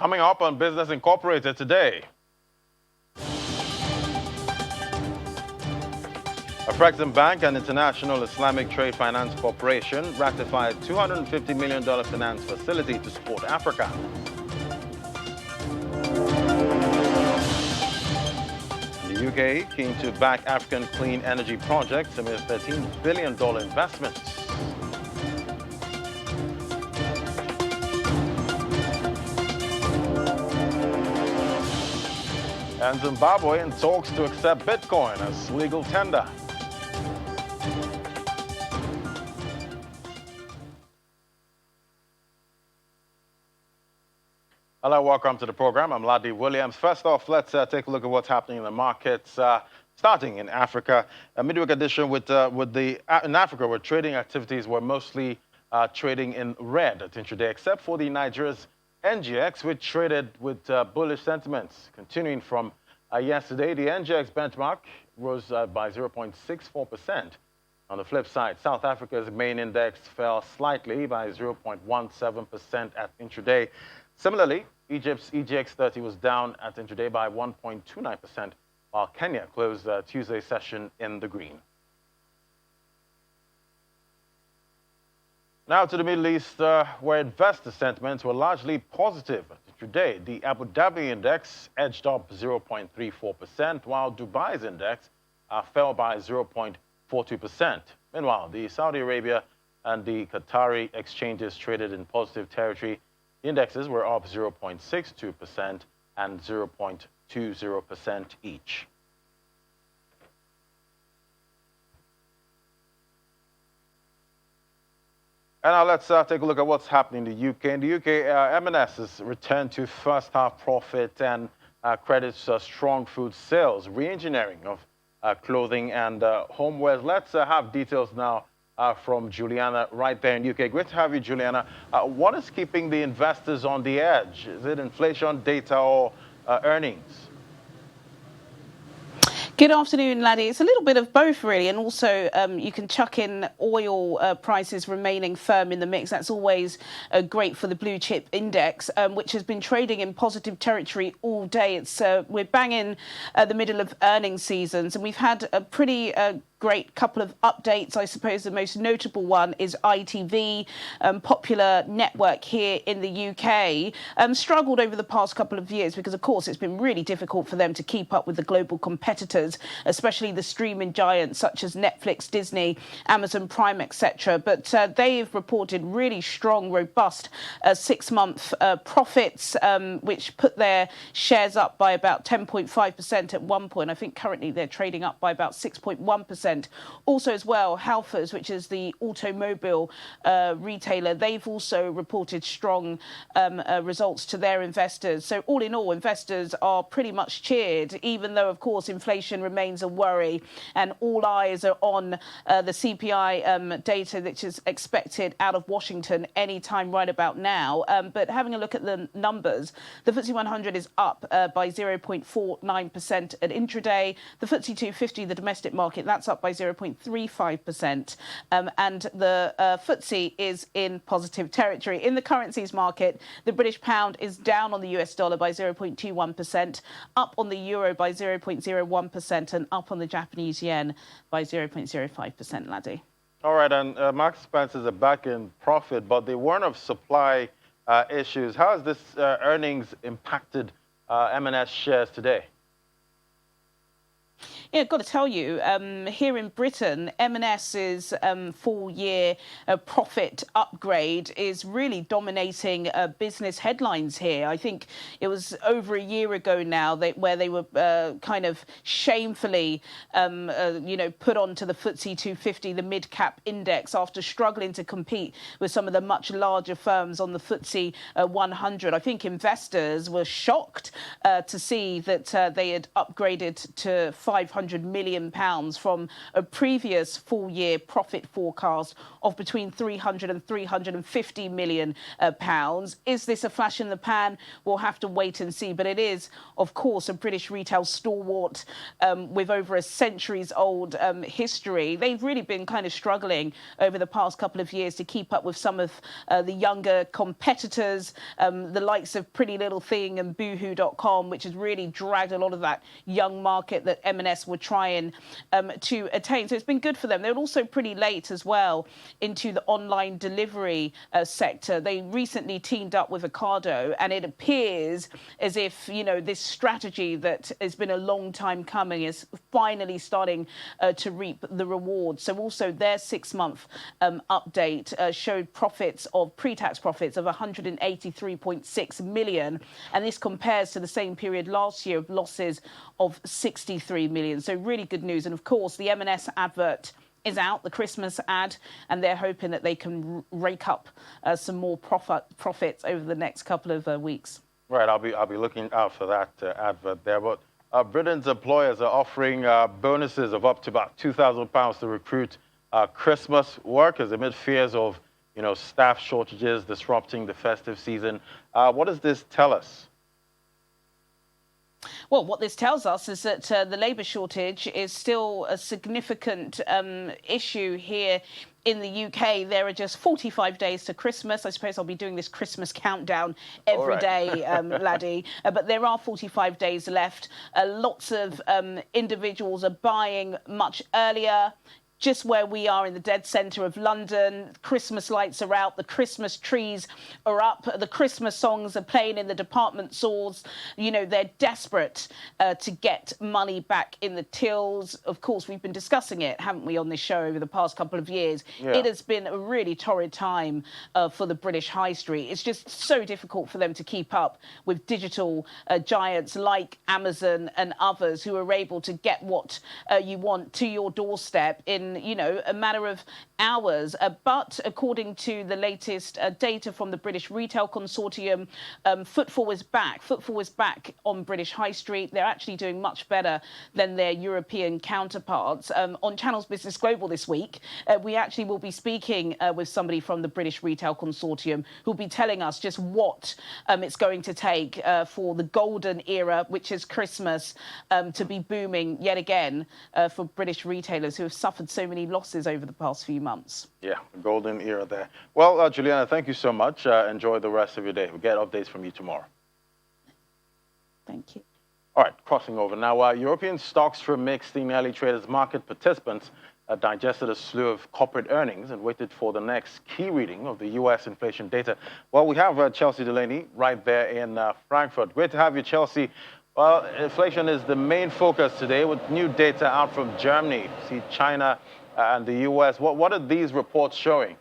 Coming up on Business Incorporated today. Afrexim Bank and International Islamic Trade Finance Corporation ratified $250 million finance facility to support Africa. The UK keen to back African clean energy projects amid $13 billion investments. And Zimbabwe in talks to accept Bitcoin as legal tender. Hello, welcome to the program. I'm Ladi Williams. First off, let's take a look at what's happening in the markets, starting in Africa. A midweek edition in Africa, where trading activities were mostly trading in red at intraday, except for the Nigeria's NGX, which traded with bullish sentiments. Continuing from yesterday, the NGX benchmark rose by 0.64%. On the flip side, South Africa's main index fell slightly by 0.17% at intraday. Similarly, Egypt's EGX30 was down at intraday by 1.29%, while Kenya closed Tuesday's session in the green. Now to the Middle East, where investor sentiments were largely positive. Today, the Abu Dhabi index edged up 0.34%, while Dubai's index fell by 0.42%. Meanwhile, the Saudi Arabia and the Qatari exchanges traded in positive territory. The indexes were up 0.62% and 0.20% each. And now let's take a look at what's happening in the UK. In the UK, M&S has returned to first half profit and credits strong food sales, re-engineering of clothing and homewares. Let's have details now from Juliana right there in the UK. Great to have you, Juliana. What is keeping the investors on the edge? Is it inflation data or earnings? Good afternoon, Laddie. It's a little bit of both, really, and also you can chuck in oil prices remaining firm in the mix. That's always great for the blue chip index, which has been trading in positive territory all day. We're bang in the middle of earnings seasons, and we've had a pretty great couple of updates. I suppose the most notable one is ITV, popular network here in the UK, struggled over the past couple of years because, of course, it's been really difficult for them to keep up with the global competitors, especially the streaming giants such as Netflix, Disney, Amazon Prime, etc. But they've reported really strong, robust 6-month profits, which put their shares up by about 10.5% at one point. I think currently they're trading up by about 6.1%. Also as well, Halfords, which is the automobile retailer, they've also reported strong results to their investors. So all in all, investors are pretty much cheered, even though, of course, inflation remains a worry and all eyes are on the CPI data, which is expected out of Washington any time right about now. But having a look at the numbers, the FTSE 100 is up by 0.49% at intraday. The FTSE 250, the domestic market, that's up by 0.35%, and the FTSE is in positive territory. In the currencies market, the British pound is down on the US dollar by 0.21%, up on the euro by 0.01%, and up on the Japanese yen by 0.05%, Laddie. All right, and Marks & Spencer's are back in profit, but they warn of supply issues. How has this earnings impacted M&S shares today? Yeah, I've got to tell you, here in Britain, M&S's full-year profit upgrade is really dominating business headlines here. I think it was over a year ago now where they were kind of shamefully, put onto the FTSE 250, the mid-cap index, after struggling to compete with some of the much larger firms on the FTSE 100. I think investors were shocked to see that they had upgraded to 500 £300 million from a previous full-year profit forecast of between £300 and £350 million. Is this a flash in the pan? We'll have to wait and see. But it is, of course, a British retail stalwart with over a centuries-old history. They've really been kind of struggling over the past couple of years to keep up with some of the younger competitors, the likes of Pretty Little Thing and Boohoo.com, which has really dragged a lot of that young market that M&S were trying to attain. So it's been good for them. They're also pretty late as well into the online delivery sector. They recently teamed up with Ocado, and it appears as if, you know, this strategy that has been a long time coming is finally starting to reap the rewards. So also their 6-month update showed pre-tax profits of 183.6 million, and this compares to the same period last year of losses of 63 million. So really good news. And of course, the M&S advert is out, the Christmas ad, and they're hoping that they can rake up some more profits over the next couple of weeks. Right, I'll be looking out for that advert there. But Britain's employers are offering bonuses of up to about £2,000 to recruit Christmas workers amid fears of, you know, staff shortages disrupting the festive season. What does this tell us? Well, what this tells us is that the labour shortage is still a significant issue here in the UK. There are just 45 days to Christmas. I suppose I'll be doing this Christmas countdown every day, laddie. But there are 45 days left. Lots of individuals are buying much earlier. Just where we are in the dead centre of London, Christmas lights are out, the Christmas trees are up, the Christmas songs are playing in the department stores. You know, they're desperate to get money back in the tills. Of course, we've been discussing it, haven't we, on this show over the past couple of years. Yeah. It has been a really torrid time for the British high street. It's just so difficult for them to keep up with digital giants like Amazon and others who are able to get what you want to your doorstep in, you know, a matter of hours. But according to the latest data from the British Retail Consortium, footfall is back. Footfall is back on British High Street. They're actually doing much better than their European counterparts. On Channel's Business Global this week, we actually will be speaking with somebody from the British Retail Consortium who'll be telling us just what it's going to take for the golden era, which is Christmas, to be booming yet again for British retailers who have suffered so many losses over the past few months. Yeah, golden era there. Well, Juliana, thank you so much. Enjoy the rest of your day. We'll get updates from you tomorrow. Thank you. All right, crossing over now. European stocks were mixed in early traders. Market participants digested a slew of corporate earnings and waited for the next key reading of the U.S. inflation data. Well, we have Chelsea Delaney right there in Frankfurt. Great to have you, Chelsea. Well, inflation is the main focus today with new data out from Germany, see China and the U.S. What are these reports showing?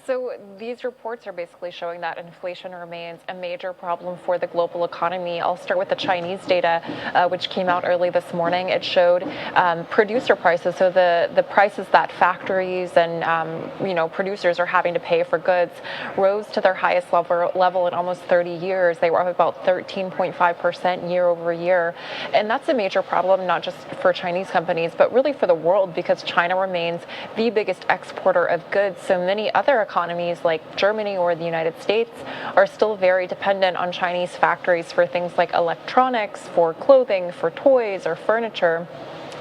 So these reports are basically showing that inflation remains a major problem for the global economy. I'll start with the Chinese data, which came out early this morning. It showed producer prices, so the prices that factories and producers are having to pay for goods, rose to their highest level in almost 30 years. They were up about 13.5% year over year, and that's a major problem not just for Chinese companies, but really for the world, because China remains the biggest exporter of goods. So many other economies like Germany or the United States are still very dependent on Chinese factories for things like electronics, for clothing, for toys or furniture.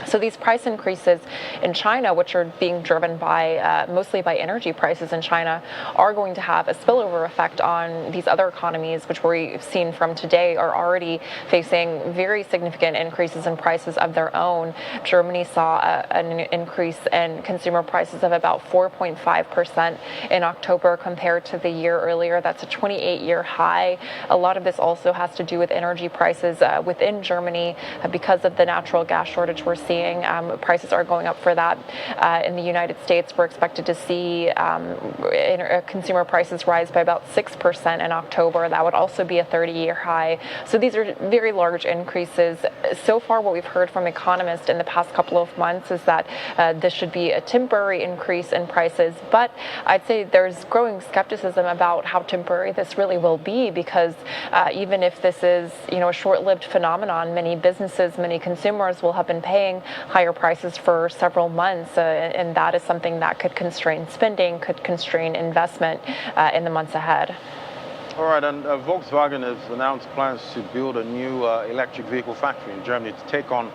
So these price increases in China, which are being driven by mostly by energy prices in China, are going to have a spillover effect on these other economies, which we've seen from today are already facing very significant increases in prices of their own. Germany saw an increase in consumer prices of about 4.5% in October compared to the year earlier. That's a 28-year high. A lot of this also has to do with energy prices within Germany because of the natural gas shortage we're seeing seeing. Prices are going up for that. In the United States, we're expected to see consumer prices rise by about 6% in October. That would also be a 30-year high. So these are very large increases. So far, what we've heard from economists in the past couple of months is that this should be a temporary increase in prices. But I'd say there's growing skepticism about how temporary this really will be, because even if this is, a short-lived phenomenon, many businesses, many consumers will have been paying higher prices for several months, and that is something that could constrain spending, could constrain investment in the months ahead. All right, and Volkswagen has announced plans to build a new electric vehicle factory in Germany to take on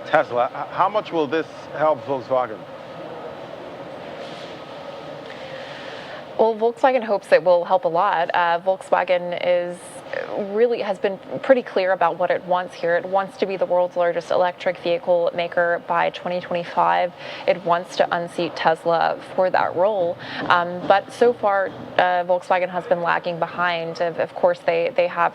Tesla. How much will this help Volkswagen? Well, Volkswagen hopes it will help a lot. Volkswagen has been pretty clear about what it wants here. It wants to be the world's largest electric vehicle maker by 2025. It wants to unseat Tesla for that role. But so far, Volkswagen has been lagging behind. Of course, they have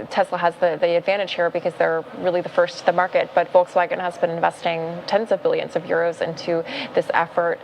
Tesla has the advantage here because they're really the first to the market. But Volkswagen has been investing tens of billions of euros into this effort.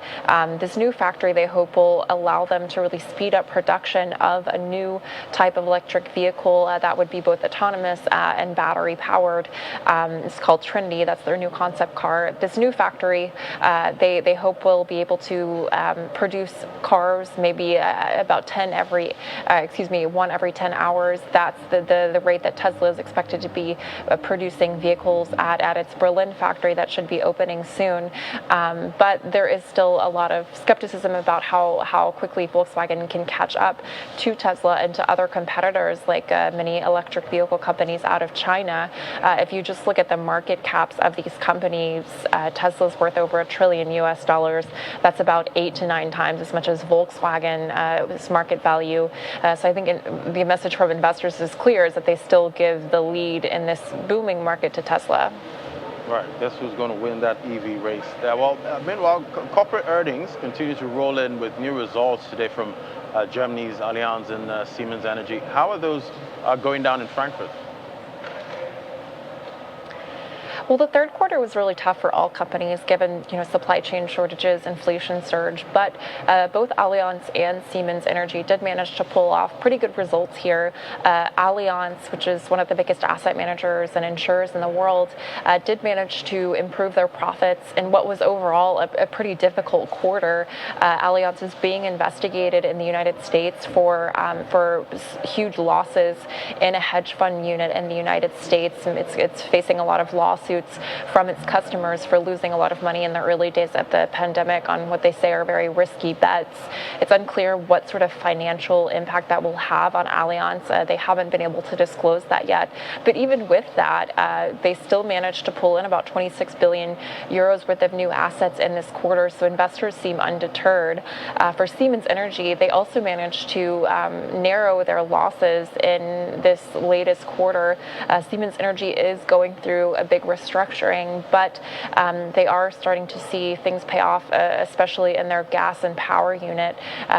This new factory, they hope, will allow them to really speed up production of a new type of electric vehicle that would be both autonomous and battery powered. It's called Trinity. That's their new concept car. This new factory, they hope will be able to produce cars maybe about 1 every 10 hours. That's the rate that Tesla is expected to be producing vehicles at its Berlin factory that should be opening soon. But there is still a lot of skepticism about how quickly Volkswagen can catch up to Tesla and to other competitors like many electric vehicle companies out of China. If you just look at the market caps of these companies, Tesla's worth over $1 trillion US. That's about 8 to 9 times as much as Volkswagen's market value. So I think the message from investors is clear, is that they still give the lead in this booming market to Tesla. Right. Guess who's going to win that EV race? Meanwhile, corporate earnings continue to roll in with new results today from Germany's Allianz and Siemens Energy. How are those going down in Frankfurt? Well, the third quarter was really tough for all companies, given supply chain shortages, inflation surge. But both Allianz and Siemens Energy did manage to pull off pretty good results here. Allianz, which is one of the biggest asset managers and insurers in the world, did manage to improve their profits in what was overall a pretty difficult quarter. Allianz is being investigated in the United States for huge losses in a hedge fund unit in the United States. It's facing a lot of lawsuits from its customers for losing a lot of money in the early days of the pandemic on what they say are very risky bets. It's unclear what sort of financial impact that will have on Allianz. They haven't been able to disclose that yet. But even with that, they still managed to pull in about 26 billion euros worth of new assets in this quarter, so investors seem undeterred. For Siemens Energy, they also managed to narrow their losses in this latest quarter. Siemens Energy is going through a big restructuring, but they are starting to see things pay off, especially in their gas and power unit,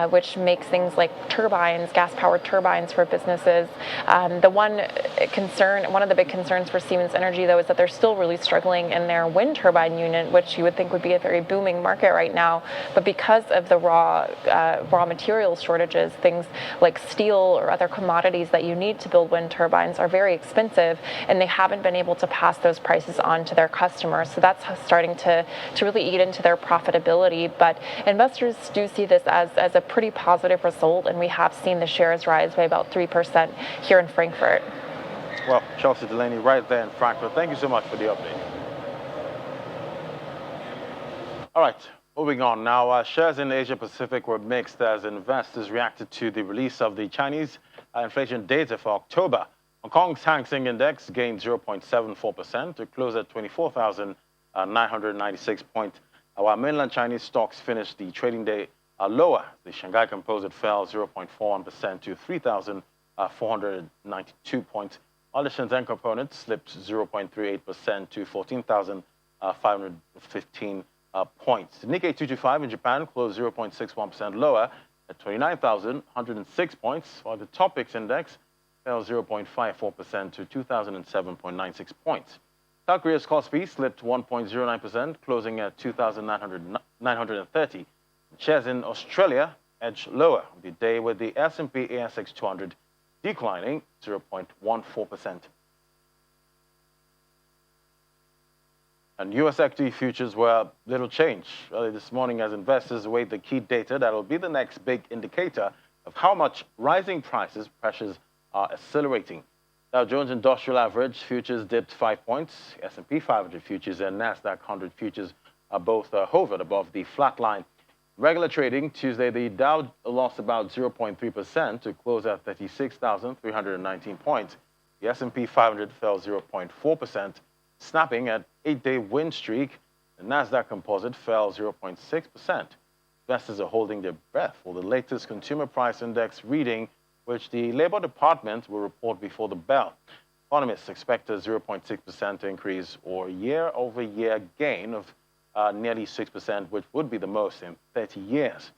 which makes things like turbines, gas-powered turbines for businesses. One of the big concerns for Siemens Energy, though, is that they're still really struggling in their wind turbine unit, which you would think would be a very booming market right now. But because of the raw materials shortages, things like steel or other commodities that you need to build wind turbines are very expensive, and they haven't been able to pass those prices on to their customers. So that's starting to really eat into their profitability. But investors do see this as a pretty positive result, and we have seen the shares rise by about 3% here in Frankfurt. Well, Chelsea Delaney right there in Frankfurt. Thank you so much for the update. All right, moving on. Now, shares in Asia Pacific were mixed as investors reacted to the release of the Chinese inflation data for October. Hong Kong's Hang Seng Index gained 0.74% to close at 24,996 points, while mainland Chinese stocks finished the trading day lower. The Shanghai Composite fell 0.41% to 3,492 points, while the Shenzhen Component slipped 0.38% to 14,515 points. The Nikkei 225 in Japan closed 0.61% lower at 29,106 points, while the Topix Index fell 0.54% to 2,007.96 points. South Korea's Kospi slipped 1.09%, closing at 2,930. Shares in Australia edged lower on the day with the S&P ASX 200 declining 0.14%. And U.S. equity futures were little change early this morning as investors await the key data that will be the next big indicator of how much rising prices pressures are accelerating. Dow Jones Industrial Average futures dipped 5 points. S&P 500 futures and Nasdaq 100 futures are both hovered above the flat line. Regular trading Tuesday, the Dow lost about 0.3% to close at 36,319 points. The S&P 500 fell 0.4%, snapping at 8-day win streak. The Nasdaq Composite fell 0.6%. Investors are holding their breath for the latest consumer price index reading, which the Labor Department will report before the bell. Economists expect a 0.6% increase or year-over-year gain of nearly 6%, which would be the most in 30 years.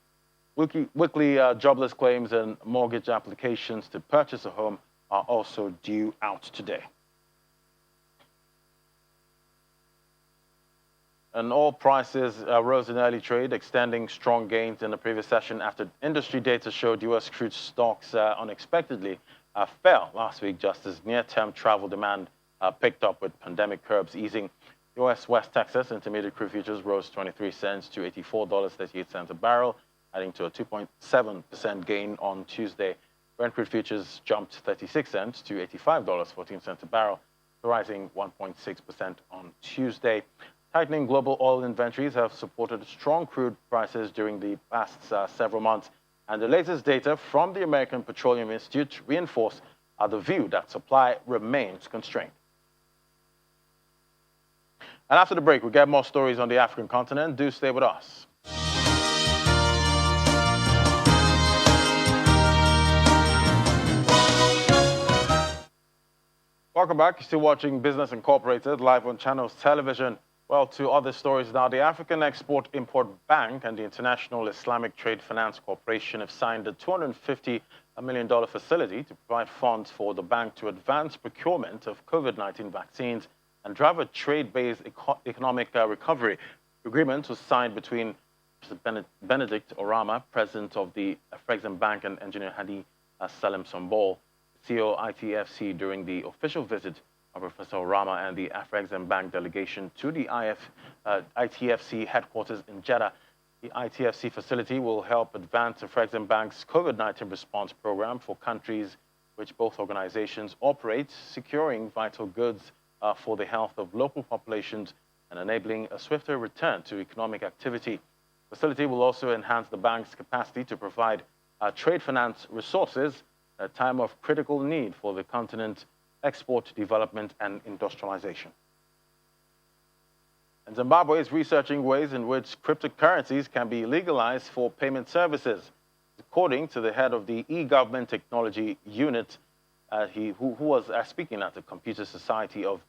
Weekly jobless claims and mortgage applications to purchase a home are also due out today. And oil prices rose in early trade, extending strong gains in the previous session after industry data showed U.S. crude stocks unexpectedly fell last week just as near-term travel demand picked up with pandemic curbs easing. U.S. West Texas Intermediate crude futures rose 23 cents to $84.38 a barrel, adding to a 2.7% gain on Tuesday. Brent crude futures jumped 36 cents to $85.14 a barrel, rising 1.6% on Tuesday. Tightening global oil inventories have supported strong crude prices during the past several months, and the latest data from the American Petroleum Institute reinforce the view that supply remains constrained. And after the break, we'll get more stories on the African continent. Do stay with us. Welcome back. You're still watching Business Incorporated live on Channels Television. Well, to other stories now. The African Export-Import Bank and the International Islamic Trade Finance Corporation have signed a $250 million facility to provide funds for the bank to advance procurement of COVID-19 vaccines and drive a trade-based economic recovery. The agreement was signed between Benedict Orama, president of the Afrexim Bank, and Engineer Hadi Salim Sombol, CEO ITFC, during the official visit of Professor Orama and the Afrexim Bank delegation to the ITFC headquarters in Jeddah. The ITFC facility will help advance Afrexim Bank's COVID-19 response program for countries which both organizations operate, securing vital goods for the health of local populations and enabling a swifter return to economic activity. The facility will also enhance the bank's capacity to provide trade finance resources at a time of critical need for the continent's export, development, and industrialization. And Zimbabwe is researching ways in which cryptocurrencies can be legalized for payment services. According to the head of the e-government technology unit, who was speaking at the Computer Society of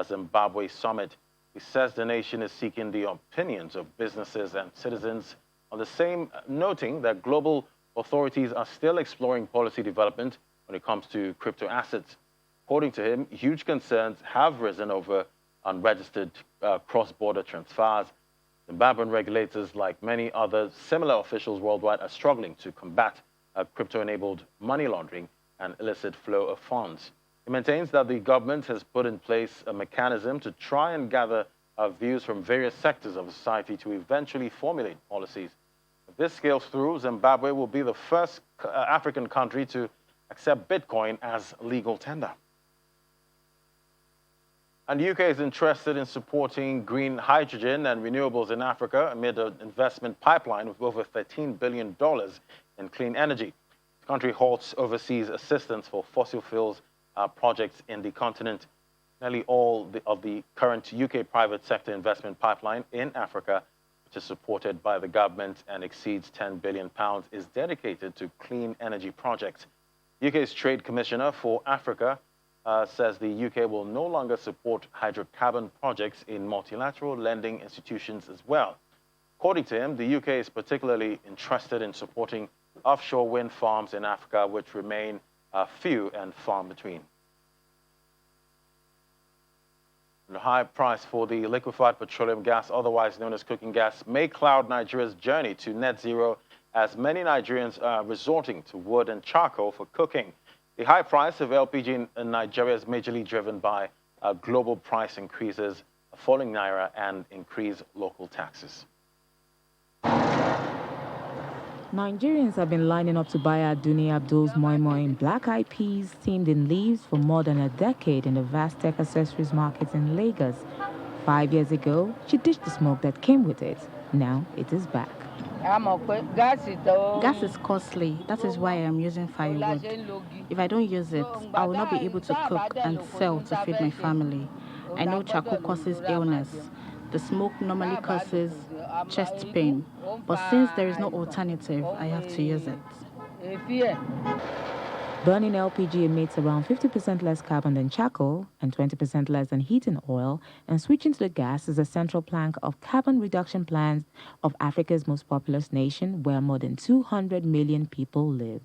Zimbabwe Summit, he says the nation is seeking the opinions of businesses and citizens on the same, noting that global authorities are still exploring policy development when it comes to crypto assets. According to him, huge concerns have risen over unregistered cross-border transfers. Zimbabwean regulators, like many other similar officials worldwide, are struggling to combat crypto-enabled money laundering and illicit flow of funds. He maintains that the government has put in place a mechanism to try and gather views from various sectors of society to eventually formulate policies. If this scales through, Zimbabwe will be the first African country to accept Bitcoin as legal tender. And the UK is interested in supporting green hydrogen and renewables in Africa amid an investment pipeline of over $13 billion in clean energy. The country halts overseas assistance for fossil fuels projects in the continent. Nearly all of the current UK private sector investment pipeline in Africa, which is supported by the government and exceeds £10 billion, is dedicated to clean energy projects. The UK's Trade Commissioner for Africa says the UK will no longer support hydrocarbon projects in multilateral lending institutions as well. According to him, the UK is particularly interested in supporting offshore wind farms in Africa, which remain few and far between. And high price for the liquefied petroleum gas, otherwise known as cooking gas, may cloud Nigeria's journey to net zero, as many Nigerians are resorting to wood and charcoal for cooking. The high price of LPG in Nigeria is majorly driven by global price increases, falling naira, and increased local taxes. Nigerians have been lining up to buy Aduni Abdul's moi moi in black-eyed peas steamed in leaves for more than a decade in the vast tech accessories market in Lagos. 5 years ago, she ditched the smoke that came with it. Now it is back. Gas is costly. That is why I am using firewood. If I don't use it, I will not be able to cook and sell to feed my family. I know charcoal causes illness. The smoke normally causes chest pain. But since there is no alternative, I have to use it. Burning LPG emits around 50% less carbon than charcoal and 20% less than heating oil, and switching to the gas is a central plank of carbon reduction plans of Africa's most populous nation, where more than 200 million people live.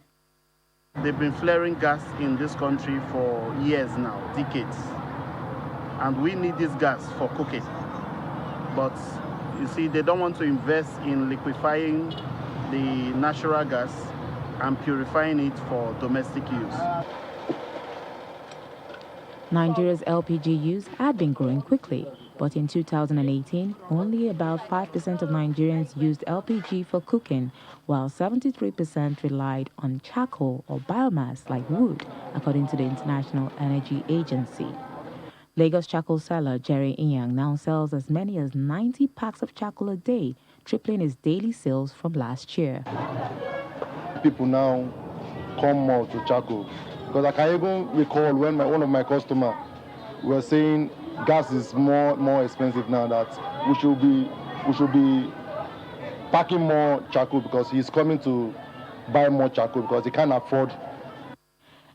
They've been flaring gas in this country for years now, decades. And we need this gas for cooking. But you see, they don't want to invest in liquefying the natural gas and purifying it for domestic use. Nigeria's LPG use had been growing quickly, but in 2018, only about 5% of Nigerians used LPG for cooking, while 73% relied on charcoal or biomass like wood, according to the International Energy Agency. Lagos charcoal seller Jerry Inyang now sells as many as 90 packs of charcoal a day, tripling his daily sales from last year. People now come more to charcoal, because I can even recall when one of my customers were saying gas is more expensive now, that we should be packing more charcoal, because he's coming to buy more charcoal because he can't afford.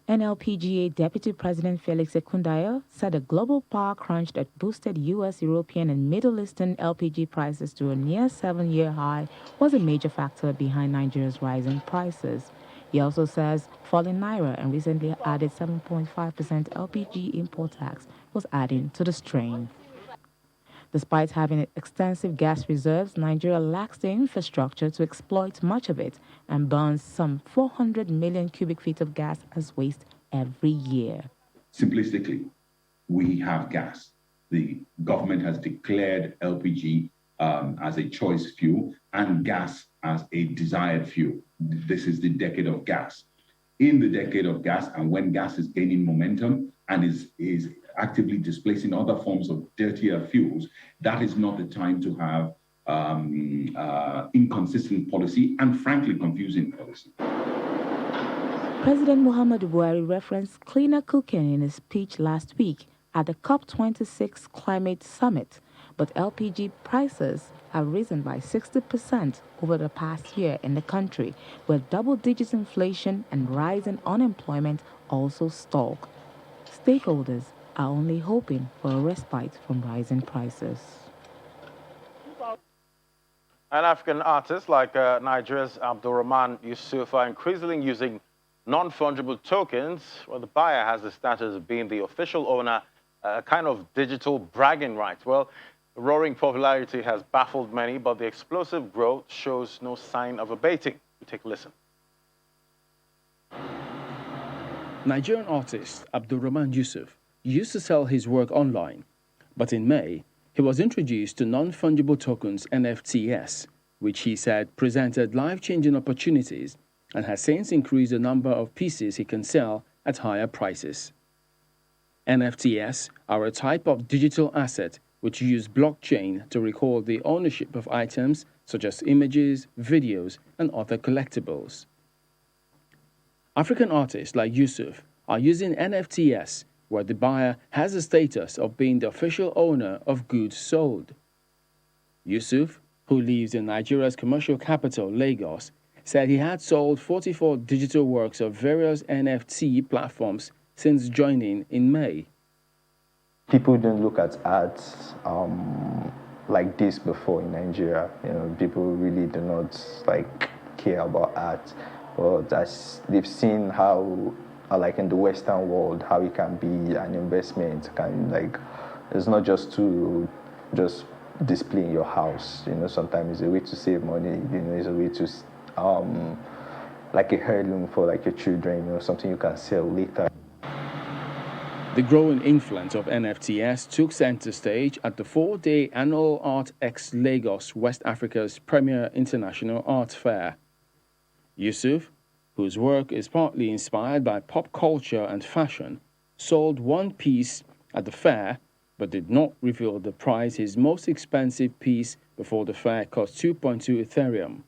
NLPGA Deputy President Felix Ekundayo said a global power crunch that boosted U.S., European, and Middle Eastern LPG prices to a near 7-year high was a major factor behind Nigeria's rising prices. He also says falling naira and recently added 7.5% LPG import tax was adding to the strain. Despite having extensive gas reserves, Nigeria lacks the infrastructure to exploit much of it and burns some 400 million cubic feet of gas as waste every year. Simplistically, we have gas. The government has declared LPG as a choice fuel and gas as a desired fuel. This is the decade of gas. In the decade of gas, and when gas is gaining momentum and is actively displacing other forms of dirtier fuels, that is not the time to have inconsistent policy and, frankly, confusing policy. President Muhammadu Buhari referenced cleaner cooking in his speech last week at the COP26 Climate Summit, but LPG prices have risen by 60% over the past year in the country, where double-digit inflation and rising unemployment also stalk. Stakeholders are only hoping for a respite from rising prices. And African artists like Nigeria's Abdulrahman Yusuf are increasingly using non-fungible tokens, where the buyer has the status of being the official owner, a kind of digital bragging rights. Well, the roaring popularity has baffled many, but the explosive growth shows no sign of abating. We take a listen. Nigerian artist Abdulrahman Yusuf used to sell his work online, but in May, he was introduced to non-fungible tokens NFTs, which he said presented life-changing opportunities and has since increased the number of pieces he can sell at higher prices. NFTs are a type of digital asset which use blockchain to record the ownership of items such as images, videos, and other collectibles. African artists like Yusuf are using NFTs, where the buyer has the status of being the official owner of goods sold. Yusuf, who lives in Nigeria's commercial capital, Lagos, said he had sold 44 digital works of various NFT platforms since joining in May. People don't look at art like this before in Nigeria. People really do not care about art, but as they've seen how, like in the Western world, how it can be an investment, can It's not just to just display in your house. Sometimes it's a way to save money. It's a way to like a heirloom for like your children. Something you can sell later. The growing influence of NFTs took center stage at the 4-day annual Art X Lagos, West Africa's premier international art fair. Yusuf, whose work is partly inspired by pop culture and fashion, sold one piece at the fair but did not reveal the price. His most expensive piece before the fair cost 2.2 Ethereum.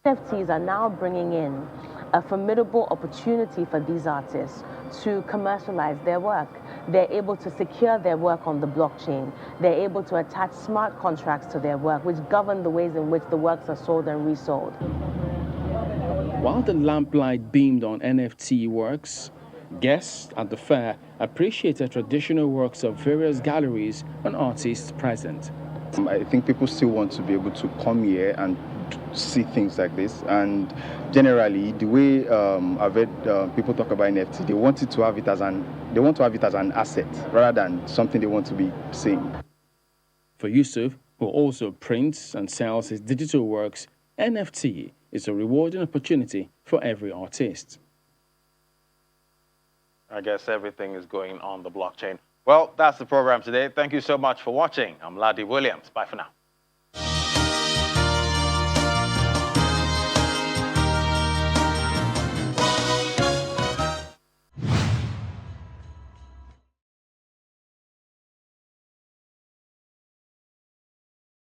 NFTs are now bringing in a formidable opportunity for these artists to commercialize their work. They're able to secure their work on the blockchain. They're able to attach smart contracts to their work, which govern the ways in which the works are sold and resold. While the lamplight beamed on NFT works, guests at the fair appreciated traditional works of various galleries and artists present. I think people still want to be able to come here and see things like this, and generally the way I've heard people talk about NFT, they want to have it as an asset rather than something they want to be seeing. For Yusuf, who also prints and sells his digital works, NFT is a rewarding opportunity for every artist. I guess everything is going on the blockchain. Well, that's the program today. Thank you so much for watching. I'm Ladi Williams. Bye for now.